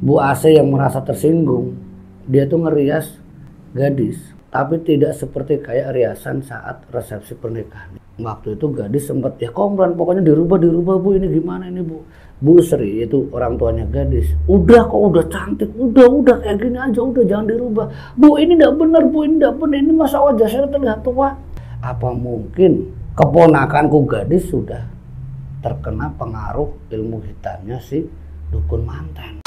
Bu Asih yang merasa tersinggung, dia tuh ngerias gadis, tapi tidak seperti kayak riasan saat resepsi pernikahan. Waktu itu gadis sempat ya komplain, pokoknya dirubah bu, ini gimana ini bu. Bu Sri itu orang tuanya gadis, udah kok udah cantik, udah kayak gini aja, udah jangan dirubah. Bu ini enggak benar bu, ini masa wajah saya terlihat tua. Apa mungkin keponakanku gadis sudah terkena pengaruh ilmu hitamnya si dukun manten.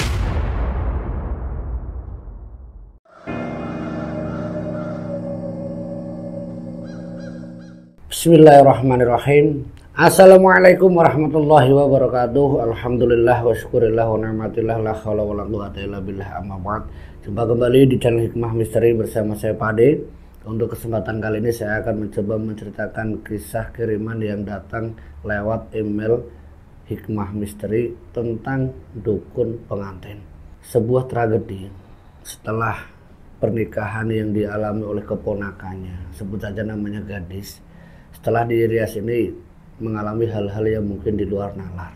Bismillahirrahmanirrahim. Assalamualaikum warahmatullahi wabarakatuh. Alhamdulillah wa syukurillah wa ni'matillah la haula wa la quwwata illa billah, amma ba'd. Jumpa kembali di channel Hikmah Misteri bersama saya Pade. Untuk kesempatan kali ini saya akan mencoba menceritakan kisah kiriman yang datang lewat email Hikmah Misteri tentang dukun pengantin. Sebuah tragedi setelah pernikahan yang dialami oleh keponakannya, sebut saja namanya gadis. Setelah dirias ini mengalami hal-hal yang mungkin di luar nalar.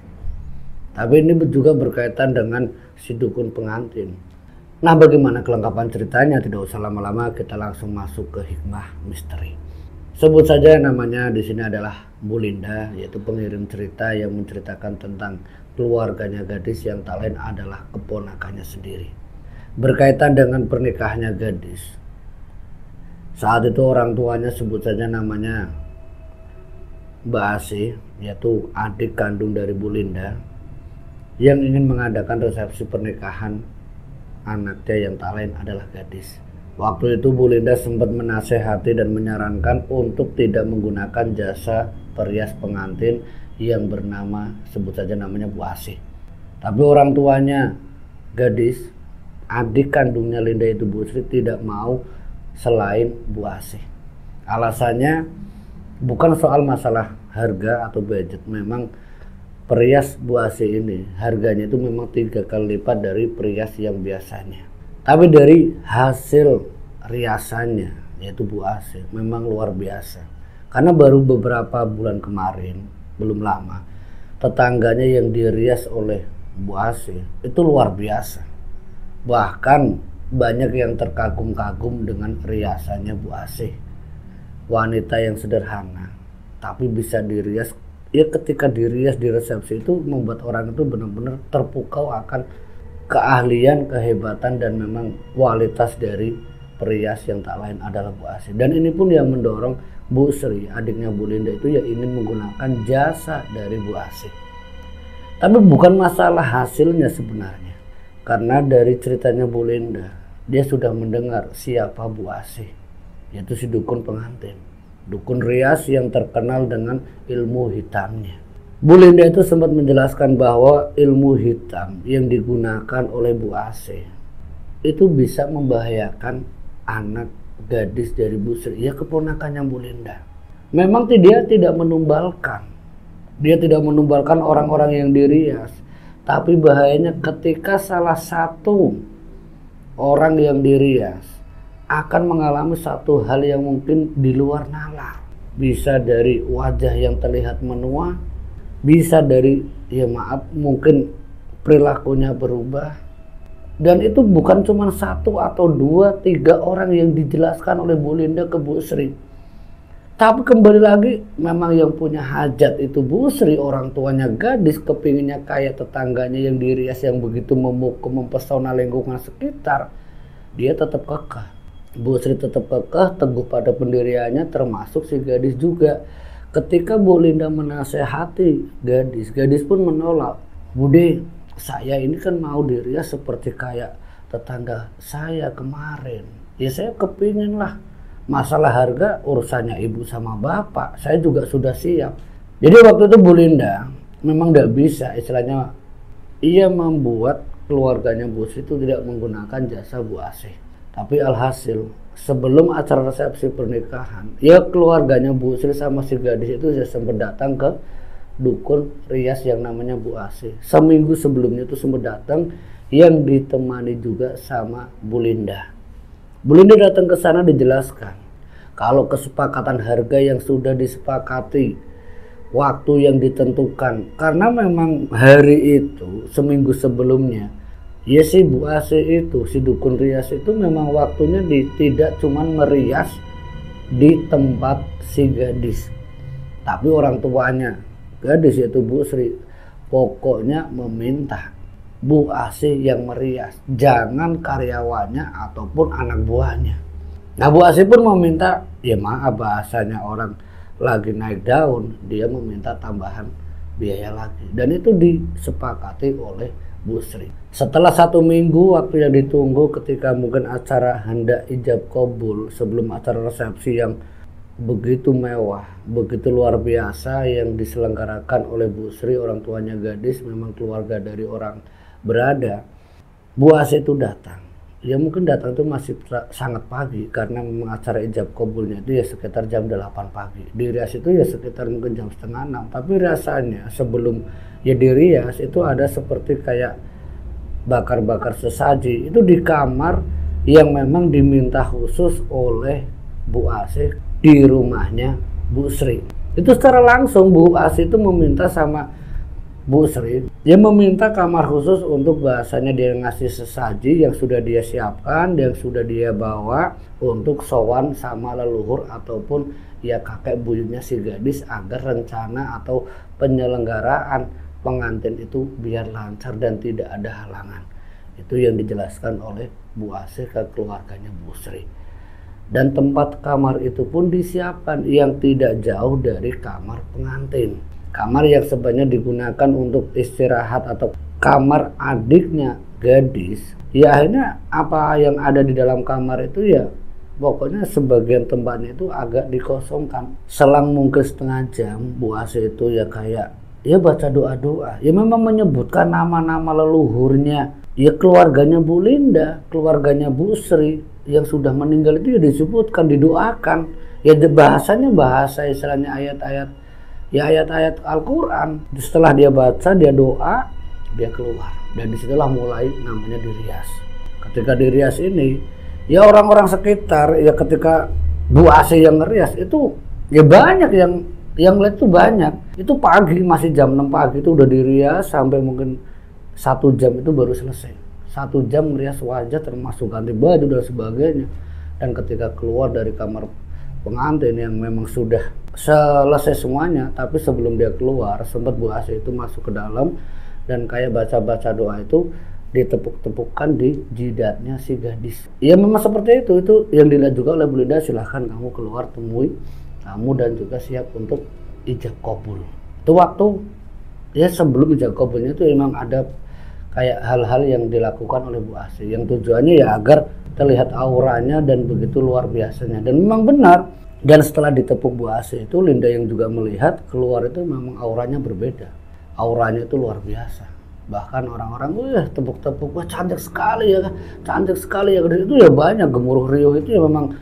Tapi ini juga berkaitan dengan si dukun pengantin. Nah, bagaimana kelengkapan ceritanya? Tidak usah lama-lama, kita langsung masuk ke Hikmah Misteri. Sebut saja namanya di sini adalah Bu Linda, yaitu pengirim cerita yang menceritakan tentang keluarganya gadis yang tak lain adalah keponakannya sendiri. Berkaitan dengan pernikahannya gadis. Saat itu orang tuanya sebut saja namanya Mbak Asih, yaitu adik kandung dari Bu Linda, yang ingin mengadakan resepsi pernikahan anaknya yang tak lain adalah gadis. Waktu itu Bu Linda sempat menasehati dan menyarankan untuk tidak menggunakan jasa perias pengantin yang bernama, sebut saja namanya Bu Asih. Tapi orang tuanya gadis, adik kandungnya Linda itu Bu Sri, tidak mau selain Bu Asih. Alasannya bukan soal masalah harga atau budget, memang perias Bu Asih ini harganya itu memang 3 kali lipat dari perias yang biasanya. Tapi dari hasil riasannya, yaitu Bu Asih, memang luar biasa. Karena baru beberapa bulan kemarin, belum lama, tetangganya yang dirias oleh Bu Asih itu luar biasa. Bahkan banyak yang terkagum-kagum dengan riasannya Bu Asih. Wanita yang sederhana tapi bisa dirias, ya ketika dirias di resepsi itu membuat orang itu benar-benar terpukau akan keahlian, kehebatan dan memang kualitas dari perias yang tak lain adalah Bu Asih. Dan ini pun yang mendorong Bu Sri, adiknya Bu Linda itu ya ingin menggunakan jasa dari Bu Asih. Tapi bukan masalah hasilnya sebenarnya, karena dari ceritanya Bu Linda, dia sudah mendengar siapa Bu Asih, yaitu si dukun pengantin, dukun rias yang terkenal dengan ilmu hitamnya. Bu Linda itu sempat menjelaskan bahwa ilmu hitam yang digunakan oleh Bu Asih itu bisa membahayakan anak gadis dari Bu Sri, ya keponakannya Bu Linda. Memang dia tidak menumbalkan, orang-orang yang dirias, tapi bahayanya ketika salah satu orang yang dirias akan mengalami satu hal yang mungkin di luar nalar. Bisa dari wajah yang terlihat menua, bisa dari mungkin perilakunya berubah. Dan itu bukan cuma 1 atau 2, 3 orang yang dijelaskan oleh Bu Linda ke Bu Sri. Tapi kembali lagi, memang yang punya hajat itu Bu Sri, orang tuanya gadis, kepinginnya kayak tetangganya yang dirias yang begitu memukau, mempesona lingkungan sekitar. Dia tetap kekeh. Bu Sri tetap kekeh, teguh pada pendiriannya, termasuk si gadis juga. Ketika Bu Linda menasehati gadis pun menolak. Bude, saya ini kan mau dirias seperti kayak tetangga saya kemarin. Ya saya kepingin lah. Masalah harga urusannya ibu sama bapak, saya juga sudah siap. Jadi waktu itu Bu Linda memang gak bisa, istilahnya ia membuat keluarganya Bu Sri itu tidak menggunakan jasa Bu Asih. Tapi alhasil sebelum acara resepsi pernikahan, ya keluarganya Bu Sri sama si gadis itu sempat datang ke dukun rias yang namanya Bu Asih. Seminggu sebelumnya itu sempat datang, yang ditemani juga sama Bu Linda. Bu Linda datang ke sana, dijelaskan kalau kesepakatan harga yang sudah disepakati, waktu yang ditentukan, karena memang hari itu seminggu sebelumnya Ya si Bu Asih itu, si dukun rias itu memang waktunya tidak cuman merias di tempat si gadis, tapi orang tuanya gadis yaitu Bu Sri pokoknya meminta Bu Asih yang merias, jangan karyawannya ataupun anak buahnya. Nah Bu Asih pun meminta, ya maaf bahasanya orang lagi naik daun, dia meminta tambahan biaya lagi, dan itu disepakati oleh Bu Sri. Setelah 1 minggu waktu yang ditunggu ketika mungkin acara hendak ijab kabul sebelum acara resepsi yang begitu mewah, begitu luar biasa yang diselenggarakan oleh Bu Sri, orang tuanya gadis, memang keluarga dari orang berada. Bu Asih itu datang. Ya mungkin datang itu masih sangat pagi karena memang acara ijab kabulnya itu ya sekitar jam 8 pagi. Dirias itu ya sekitar mungkin jam setengah 6. Tapi rasanya sebelum ya dirias itu ada seperti kayak bakar-bakar sesaji itu di kamar yang memang diminta khusus oleh Bu Asih di rumahnya Bu Sri. Itu secara langsung Bu Asih itu meminta sama Bu Sri, dia meminta kamar khusus untuk bahasanya dia ngasih sesaji yang sudah dia siapkan, yang sudah dia bawa untuk sowan sama leluhur ataupun ya kakek buyutnya si gadis agar rencana atau penyelenggaraan pengantin itu biar lancar dan tidak ada halangan. Itu yang dijelaskan oleh Bu Asih ke keluarganya Bu Sri. Dan tempat kamar itu pun disiapkan yang tidak jauh dari kamar pengantin. Kamar yang sebenarnya digunakan untuk istirahat atau kamar adiknya gadis. Ya akhirnya apa yang ada di dalam kamar itu ya pokoknya sebagian tempatnya itu agak dikosongkan. Selang mungkin setengah jam Bu Asih itu ya kayak ya baca doa-doa. Ya memang menyebutkan nama-nama leluhurnya. Ya keluarganya Bu Linda, keluarganya Bu Sri yang sudah meninggal itu ya disebutkan, didoakan. Ya bahasanya bahasa istilahnya ayat-ayat, ya ayat-ayat Al-Quran. Setelah dia baca, dia doa, dia keluar. Dan disitulah mulai namanya dirias. Ketika dirias ini, ya orang-orang sekitar, ya ketika Bu Asih yang ngerias itu, ya banyak yang lihat itu banyak. Itu pagi, masih jam 6 pagi itu udah dirias sampai mungkin 1 jam itu baru selesai. 1 jam ngerias wajah termasuk ganti baju dan sebagainya. Dan ketika keluar dari kamar pengantin yang memang sudah selesai semuanya, tapi sebelum dia keluar sempat Bu Asih itu masuk ke dalam dan kayak baca-baca doa itu ditepuk-tepukkan di jidatnya si gadis. Ya memang seperti itu yang dilihat juga oleh Bu Linda. Silahkan kamu keluar, temui kamu dan juga siap untuk ijab kabul. Itu waktu ya sebelum ijab kabulnya itu memang ada kayak hal-hal yang dilakukan oleh Bu Asih yang tujuannya ya agar terlihat auranya dan begitu luar biasanya. Dan memang benar. Dan setelah ditepuk Bu Asih itu Linda yang juga melihat keluar itu memang auranya berbeda. Auranya itu luar biasa. Bahkan orang-orang tepuk-tepuk, wah cantik sekali ya, cantik sekali ya. Itu ya banyak gemuruh riuh itu ya memang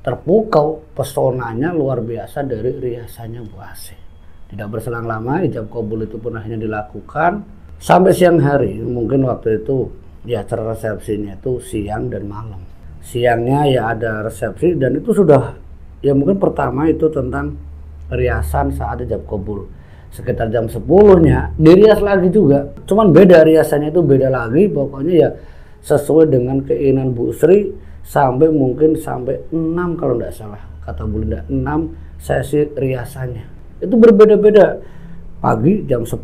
terpukau pesonanya luar biasa dari riasannya Bu Asih. Tidak berselang lama ijab kabul itu pun akhirnya dilakukan sampai siang hari. Mungkin waktu itu ya acara resepsinya itu siang dan malam. Siangnya ya ada resepsi dan itu sudah ya mungkin pertama itu tentang riasan saat ijab kabul. Sekitar jam 10-nya dirias lagi juga. Cuman beda riasannya itu beda lagi. Pokoknya ya sesuai dengan keinginan Bu Sri sampai mungkin sampai 6 kalau tidak salah. Kata Bu Linda 6 sesi riasannya. Itu berbeda-beda. Pagi jam 10,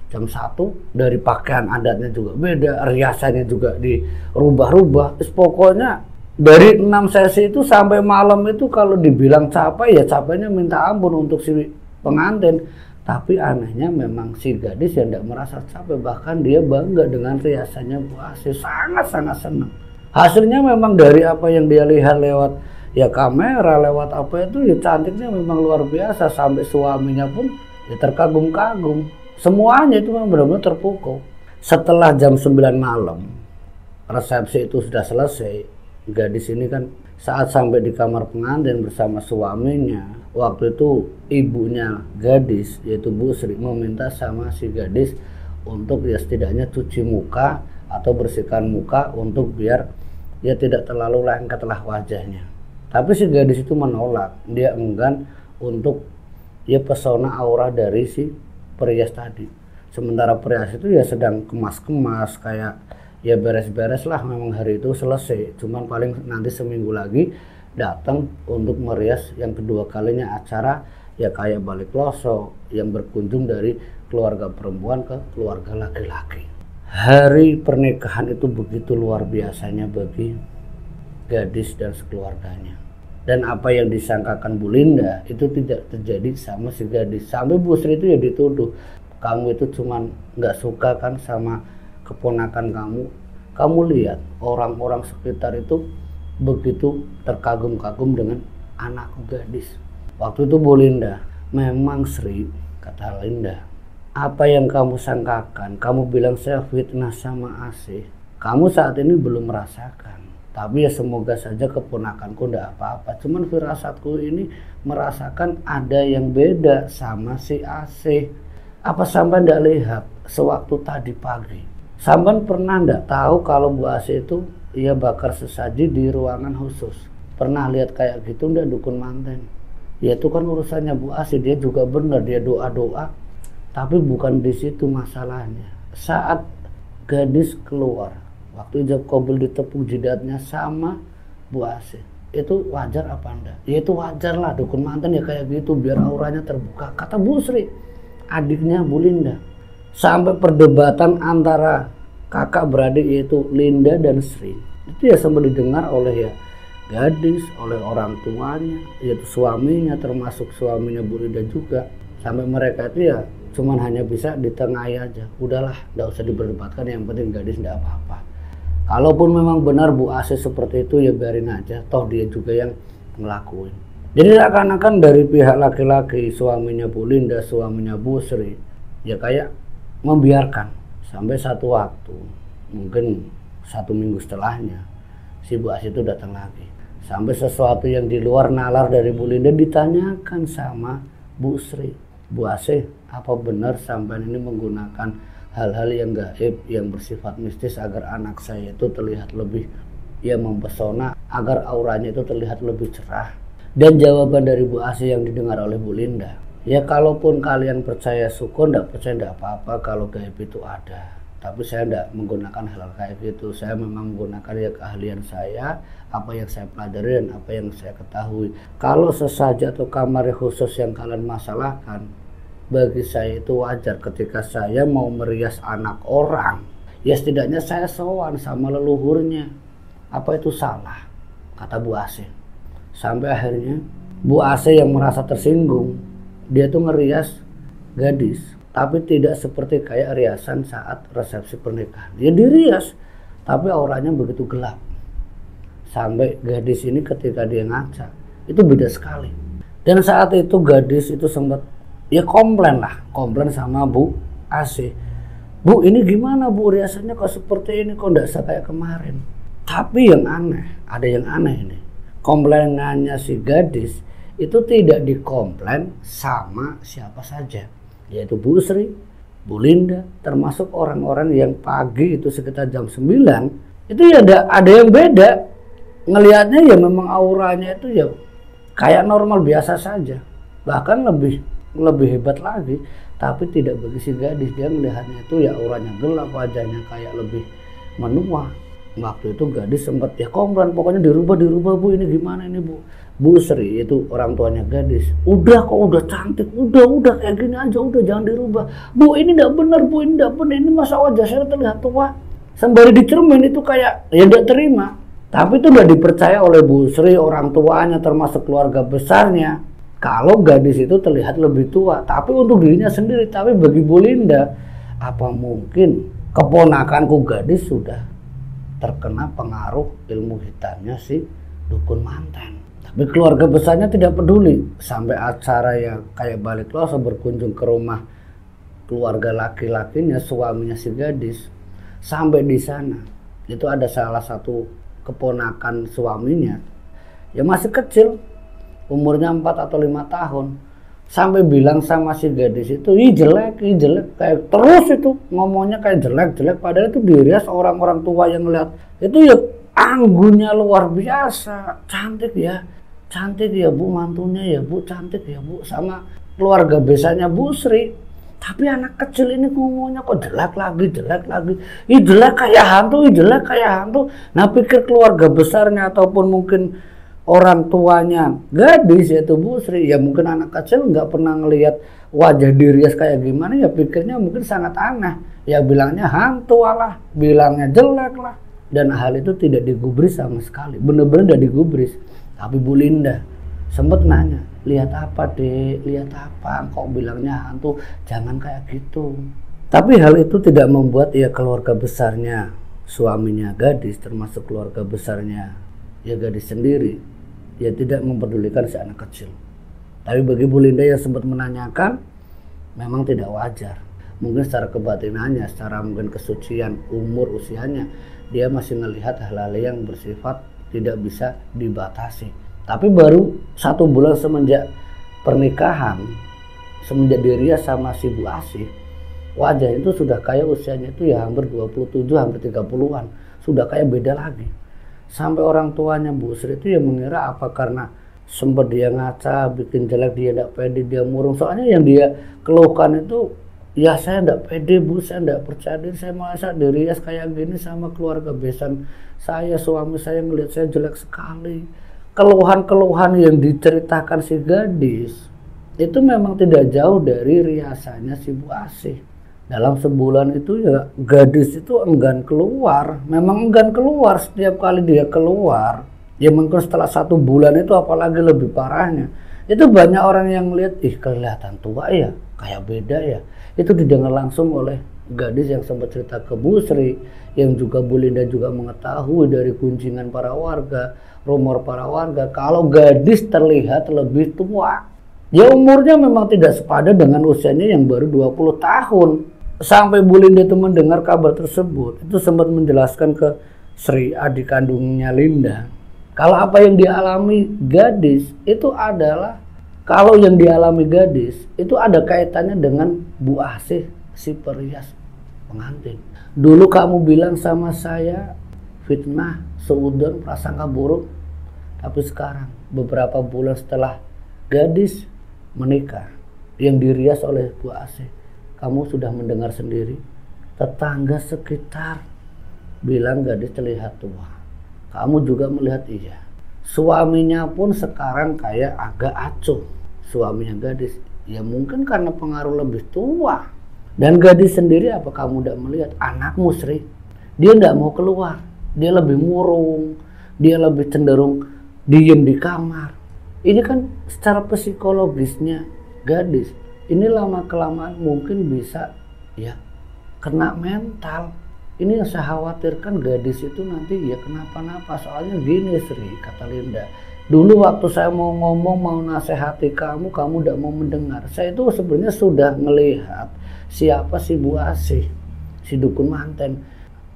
jam 1 dari pakaian adatnya juga beda. Riasannya juga dirubah-rubah. Pokoknya dari 6 sesi itu sampai malam itu kalau dibilang capek ya capeknya minta ampun untuk si pengantin. Tapi anehnya memang si gadis yang tidak merasa capek, bahkan dia bangga dengan riasannya Bu Asih, sangat-sangat senang. Hasilnya memang dari apa yang dia lihat lewat ya kamera, lewat apa itu ya cantiknya memang luar biasa, sampai suaminya pun ya terkagum-kagum. Semuanya itu memang benar-benar terpukau. Setelah jam 9 malam resepsi itu sudah selesai, gadis ini kan saat sampai di kamar pengantin bersama suaminya, waktu itu ibunya gadis yaitu Bu Sri meminta sama si gadis untuk ya setidaknya cuci muka atau bersihkan muka untuk biar dia tidak terlalu lengketlah wajahnya. Tapi si gadis itu menolak, dia enggan untuk ya pesona aura dari si perias tadi. Sementara perias itu ya sedang kemas-kemas kayak Ya beres-beres lah, memang hari itu selesai. Cuman paling nanti seminggu lagi datang untuk merias yang kedua kalinya acara, ya kayak balik loso yang berkunjung dari keluarga perempuan ke keluarga laki-laki. Hari pernikahan itu begitu luar biasanya bagi gadis dan sekeluarganya. Dan apa yang disangkakan Bu Linda itu tidak terjadi sama si gadis. Sampai Bu Sri itu ya dituduh, kamu itu cuman nggak suka kan sama keponakan kamu. Kamu lihat orang-orang sekitar itu begitu terkagum-kagum dengan anak gadis. Waktu itu Bu Linda, memang Sri, kata Linda, apa yang kamu sangkakan, kamu bilang saya fitnah sama Asih, kamu saat ini belum merasakan. Tapi ya semoga saja keponakanku ndak apa-apa. Cuman firasatku ini merasakan ada yang beda sama si Asih. Apa sampai ndak lihat sewaktu tadi pagi? Sampai pernah ndak tahu kalau Bu Asih itu ia bakar sesaji di ruangan khusus? Pernah lihat kayak gitu ndak dukun manten? Ya itu kan urusannya Bu Asih, dia juga benar, dia doa-doa. Tapi bukan di situ masalahnya. Saat gadis keluar, waktu ijab kabul ditepuk jidatnya sama Bu Asih, itu wajar apa enggak? Ya itu wajar lah, dukun manten ya kayak gitu biar auranya terbuka, kata Bu Sri, adiknya Bu Linda. Sampai perdebatan antara kakak beradik yaitu Linda dan Sri itu ya sempat didengar oleh ya gadis, oleh orang tuanya, yaitu suaminya, termasuk suaminya Bu Linda juga. Sampai mereka itu ya cuman hanya bisa ditengahi aja, udahlah nggak usah diperdebatkan, yang penting gadis nggak apa-apa. Kalaupun memang benar Bu Asih seperti itu ya biarin aja, toh dia juga yang ngelakuin. Jadi seakan-akan dari pihak laki-laki, suaminya Bu Linda, suaminya Bu Sri, ya kayak membiarkan sampai satu waktu, mungkin 1 minggu setelahnya, si Bu Asih itu datang lagi. Sampai sesuatu yang di luar nalar dari Bu Linda ditanyakan sama Bu Sri, Bu Asih, apa benar sampai ini menggunakan hal-hal yang gaib, yang bersifat mistis agar anak saya itu terlihat lebih ya mempesona, agar auranya itu terlihat lebih cerah? Dan jawaban dari Bu Asih yang didengar oleh Bu Linda, ya kalaupun kalian percaya syukur, nggak percaya nggak apa-apa kalau gaib itu ada. Tapi saya tidak menggunakan hal kayak gitu. Saya memang menggunakan ya keahlian saya, apa yang saya pelajari dan apa yang saya ketahui. Kalau sesaji atau kamar khusus yang kalian masalahkan, bagi saya itu wajar. Ketika saya mau merias anak orang, ya setidaknya saya sowan sama leluhurnya. Apa itu salah? Kata Bu Asih. Sampai akhirnya Bu Asih yang merasa tersinggung, dia tuh ngerias gadis, tapi tidak seperti kayak riasan saat resepsi pernikahan. Dia dirias, tapi auranya begitu gelap. Sampai gadis ini ketika dia ngaca, itu beda sekali. Dan saat itu gadis itu sempat ya komplain sama Bu Asih. Bu, ini gimana Bu, riasannya kok seperti ini, kok enggak kayak kemarin. Tapi yang aneh, ada yang aneh ini. Komplainannya si gadis itu tidak dikomplain sama siapa saja, yaitu Bu Sri, Bu Linda, termasuk orang-orang yang pagi itu sekitar jam 9 itu ya ada yang beda. Ngelihatnya ya memang auranya itu ya kayak normal biasa saja, bahkan lebih hebat lagi. Tapi tidak bagi si gadis, dia melihatnya itu ya auranya gelap, wajahnya kayak lebih menua. Waktu itu gadis sempat ya komplain, pokoknya dirubah Bu, ini gimana ini Bu. Bu Sri itu orang tuanya gadis, udah kok, udah cantik, udah kayak gini aja, udah jangan dirubah. Bu, ini enggak benar Bu, ini enggak benar, ini masa wajah saya terlihat tua. Sembari di cermin itu kayak ya enggak terima. Tapi itu udah dipercaya oleh Bu Sri, orang tuanya, termasuk keluarga besarnya, kalau gadis itu terlihat lebih tua. Tapi untuk dirinya sendiri. Tapi bagi Bu Linda, apa mungkin keponakanku gadis sudah terkena pengaruh ilmu hitamnya si dukun manten. Tapi keluarga besarnya tidak peduli. Sampai acara yang kayak balik loso berkunjung ke rumah keluarga laki-lakinya, suaminya si gadis. Sampai di sana itu ada salah satu keponakan suaminya ya masih kecil, umurnya 4 atau 5 tahun, sampai bilang sama si gadis itu, ih jelek, kayak terus itu ngomongnya kayak jelek, padahal itu dirias orang-orang tua yang ngeliat itu ya anggunnya luar biasa, cantik ya Bu, mantunya ya Bu, cantik ya Bu, sama keluarga besarnya Bu Sri. Tapi anak kecil ini ngomongnya kok jelek lagi. Ih jelek kayak hantu. Nah pikir keluarga besarnya ataupun mungkin orang tuanya gadis yaitu Bu Sri, ya mungkin anak kecil nggak pernah ngelihat wajah Dirias kayak gimana, ya pikirnya mungkin sangat aneh. Ya bilangnya hantu lah, bilangnya jelek lah. Dan hal itu tidak digubris sama sekali, bener-bener tidak digubris. Tapi Bu Linda sempat nanya, lihat apa Dek, lihat apa, kok bilangnya hantu, jangan kayak gitu. Tapi hal itu tidak membuat ya keluarga besarnya, suaminya gadis, termasuk keluarga besarnya ya gadis sendiri, ya tidak mempedulikan si anak kecil. Tapi bagi Bu Linda yang sempat menanyakan, memang tidak wajar. Mungkin secara kebatinannya, secara mungkin kesucian, umur usianya, dia masih melihat hal-hal yang bersifat tidak bisa dibatasi. Tapi baru 1 bulan semenjak pernikahan, semenjak Dirias sama si Bu Asih, wajah itu sudah kayak usianya itu ya hampir 27, hampir 30-an. Sudah kayak beda lagi. Sampai orang tuanya Bu Sri itu ya mengira apa karena sempat dia ngaca, bikin jelek, dia tidak pede, dia murung. Soalnya yang dia keluhkan itu, ya saya tidak pede Bu, saya tidak percaya diri, saya masa Dirias kayak gini sama keluarga besan saya, suami saya ngelihat saya jelek sekali. Keluhan-keluhan yang diceritakan si gadis itu memang tidak jauh dari riasannya si Bu Asih. Dalam sebulan itu ya gadis itu enggan keluar, memang enggan keluar. Setiap kali dia keluar, ya mungkin setelah 1 bulan itu apalagi lebih parahnya, itu banyak orang yang melihat, ih kelihatan tua ya, kayak beda ya. Itu didengar langsung oleh gadis yang sempat cerita ke Bu Sri, yang juga Bu Linda juga mengetahui dari kunjungan para warga, rumor para warga, kalau gadis terlihat lebih tua. Ya umurnya memang tidak sepadan dengan usianya yang baru 20 tahun. Sampai Bu Linda itu mendengar kabar tersebut, itu sempat menjelaskan ke Sri, adik kandungnya Linda, kalau apa yang dialami gadis itu adalah, kalau yang dialami gadis itu ada kaitannya dengan Bu Asih, si perias pengantin. Dulu kamu bilang sama saya fitnah, seudon, prasangka buruk. Tapi sekarang beberapa bulan setelah gadis menikah yang dirias oleh Bu Asih, kamu sudah mendengar sendiri, tetangga sekitar bilang gadis terlihat tua. Kamu juga melihat iya. Suaminya pun sekarang kayak agak acuh. Suaminya gadis, ya mungkin karena pengaruh lebih tua. Dan gadis sendiri, apa kamu tidak melihat anakmu Sri? Dia tidak mau keluar, dia lebih murung, dia lebih cenderung diem di kamar. Ini kan secara psikologisnya gadis, ini lama kelamaan mungkin bisa ya kena mental. Ini yang saya khawatirkan, gadis itu nanti ya kenapa-napa. Soalnya gini Sri, kata Linda, dulu waktu saya mau ngomong, mau nasihati kamu, kamu tidak mau mendengar. Saya itu sebenarnya sudah melihat siapa si Bu Asih, si dukun manten,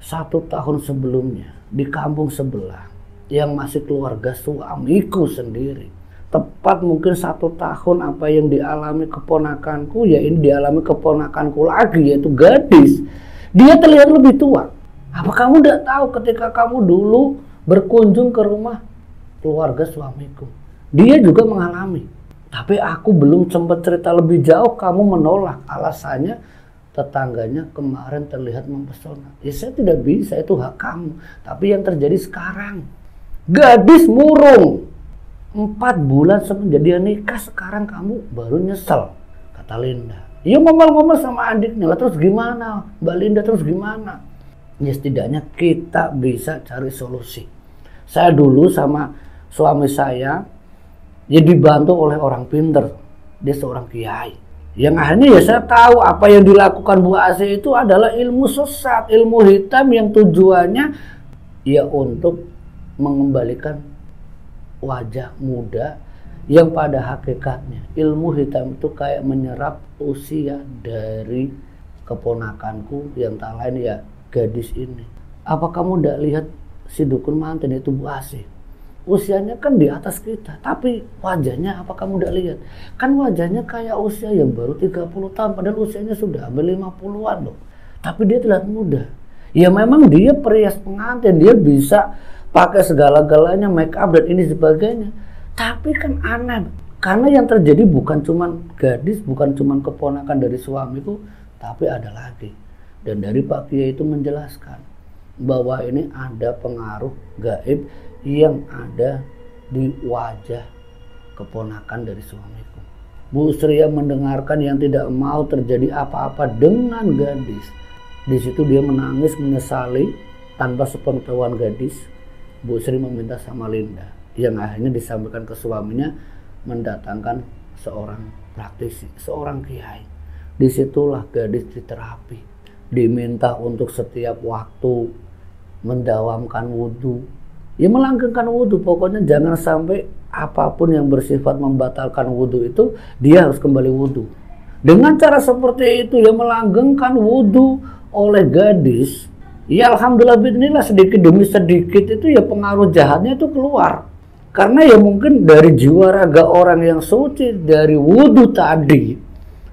1 tahun sebelumnya di kampung sebelah, yang masih keluarga suamiku sendiri. Tepat mungkin 1 tahun apa yang dialami keponakanku, ya ini dialami keponakanku lagi, yaitu gadis. Dia terlihat lebih tua. Apa kamu tidak tahu ketika kamu dulu berkunjung ke rumah keluarga suamiku, dia juga mengalami. Tapi aku belum sempat cerita lebih jauh, kamu menolak. Alasannya tetangganya kemarin terlihat mempesona. Ya saya tidak bisa, itu hak kamu. Tapi yang terjadi sekarang, gadis murung 4 bulan semenjak dia nikah, sekarang kamu baru nyesel, kata Linda. Ya ngomel-ngomel sama adiknya lah, terus gimana Mbak Linda, terus gimana? Ya setidaknya kita bisa cari solusi. Saya dulu sama suami saya ya dibantu oleh orang pinter, dia seorang kiai. Yang akhirnya ya saya tahu apa yang dilakukan Bu Asih itu adalah ilmu sesat, ilmu hitam yang tujuannya ya untuk mengembalikan wajah muda yang pada hakikatnya ilmu hitam itu kayak menyerap usia dari keponakanku yang tak lain ya gadis ini. Apa kamu tidak lihat si dukun manten itu Bu Asih? Usianya kan di atas kita, tapi wajahnya apa kamu tidak lihat? Kan wajahnya kayak usia yang baru 30 tahun, padahal usianya sudah hampir 50-an loh. Tapi dia terlihat muda. Ya memang dia perias pengantin, dia bisa pakai segala-galanya, make up dan ini sebagainya. Tapi kan aneh, Karena yang terjadi bukan cuman gadis, bukan cuman keponakan dari suamiku, tapi ada lagi. Dan dari Pak Kiai itu menjelaskan bahwa ini ada pengaruh gaib yang ada di wajah keponakan dari suamiku. Bu Sri yang mendengarkan yang tidak mau terjadi apa-apa dengan gadis. Di situ dia menangis menyesali tanpa sepengetahuan gadis. Bu Sri meminta sama Linda yang akhirnya disampaikan ke suaminya mendatangkan seorang praktisi, seorang kiai. Disitulah gadis diterapi, diminta untuk setiap waktu mendawamkan wudhu, ya melanggengkan wudhu. Pokoknya jangan sampai apapun yang bersifat membatalkan wudhu itu dia harus kembali wudhu. Dengan cara seperti itu ya melanggengkan wudhu oleh gadis, ya alhamdulillah bismillah sedikit demi sedikit itu ya pengaruh jahatnya itu keluar. Karena ya mungkin dari jiwa raga orang yang suci dari wudhu tadi,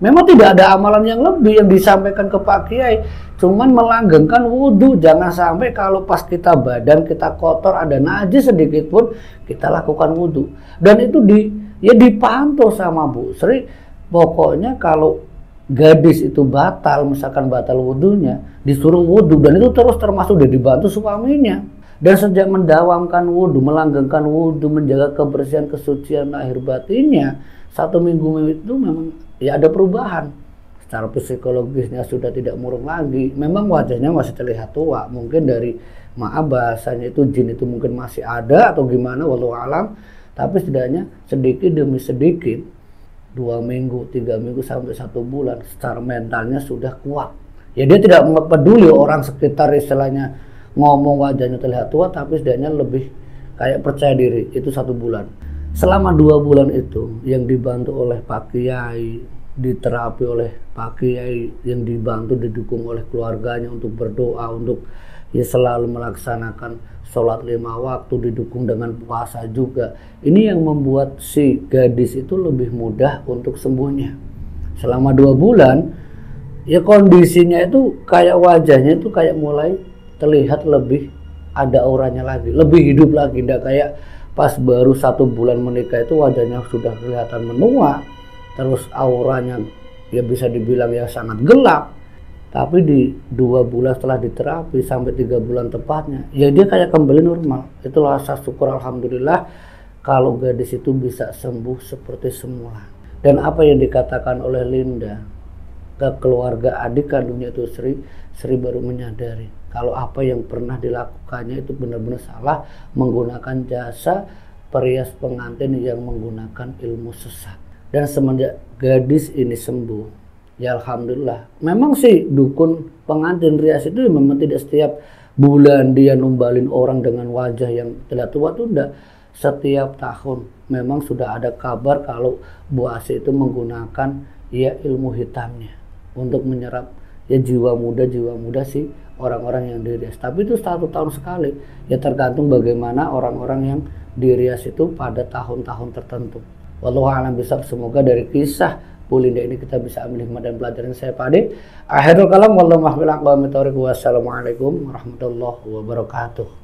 memang tidak ada amalan yang lebih yang disampaikan ke Pak Kiai, cuman melanggengkan wudhu. Jangan sampai kalau pas kita badan kita kotor ada najis sedikit pun kita lakukan wudhu. Dan itu dipantau sama Bu Sri. Pokoknya kalau gadis itu batal, misalkan batal wudhunya, disuruh wudhu, dan itu terus termasuk dia dibantu suaminya. Dan sejak mendawamkan wudhu, melanggengkan wudhu, menjaga kebersihan, kesucian lahir batinnya, 1 minggu itu memang ya ada perubahan. Secara psikologisnya sudah tidak murung lagi. Memang wajahnya masih terlihat tua. Mungkin dari maaf bahasanya itu jin itu mungkin masih ada atau gimana, wallahu alam. Tapi setidaknya sedikit demi sedikit, 2 minggu, 3 minggu sampai 1 bulan, secara mentalnya sudah kuat. Ya dia tidak peduli orang sekitar istilahnya ngomong wajahnya terlihat tua, tapi setidaknya lebih kayak percaya diri. Itu 1 bulan. Selama 2 bulan itu yang dibantu oleh Pak Kiai, diterapi oleh Pak Kiai, yang dibantu didukung oleh keluarganya untuk berdoa, untuk ya selalu melaksanakan sholat 5 waktu, didukung dengan puasa juga. Ini yang membuat si gadis itu lebih mudah untuk sembuhnya. Selama 2 bulan ya kondisinya itu kayak wajahnya itu kayak mulai terlihat lebih ada auranya lagi, lebih hidup lagi. Tidak kayak pas baru 1 bulan menikah itu wajahnya sudah kelihatan menua, terus auranya ya bisa dibilang ya sangat gelap. Tapi di 2 bulan setelah diterapi sampai 3 bulan tepatnya, ya dia kayak kembali normal. Itulah rasa syukur alhamdulillah kalau gadis itu bisa sembuh seperti semula. Dan apa yang dikatakan oleh Linda ke keluarga adik kandungnya itu Sri baru menyadari kalau apa yang pernah dilakukannya itu benar-benar salah, menggunakan jasa perias pengantin yang menggunakan ilmu sesat. Dan semenjak gadis ini sembuh, ya alhamdulillah. Memang sih dukun pengantin rias itu memang tidak setiap bulan dia numbalin orang dengan wajah yang terlihat tua tuh enggak. Setiap tahun memang sudah ada kabar kalau Bu Asih itu menggunakan ya ilmu hitamnya untuk menyerap ya jiwa muda sih orang-orang yang dirias. Tapi itu 1 tahun sekali. Ya tergantung bagaimana orang-orang yang dirias itu pada tahun-tahun tertentu. Wallahu a'lam bishawab. Semoga dari kisah Bu Linda ini kita bisa ambil hikmah dan pelajaran. Saya Pak Ade. Akhirul kalam wallahu muwaffiq. Wassalamualaikum warahmatullahi wabarakatuh.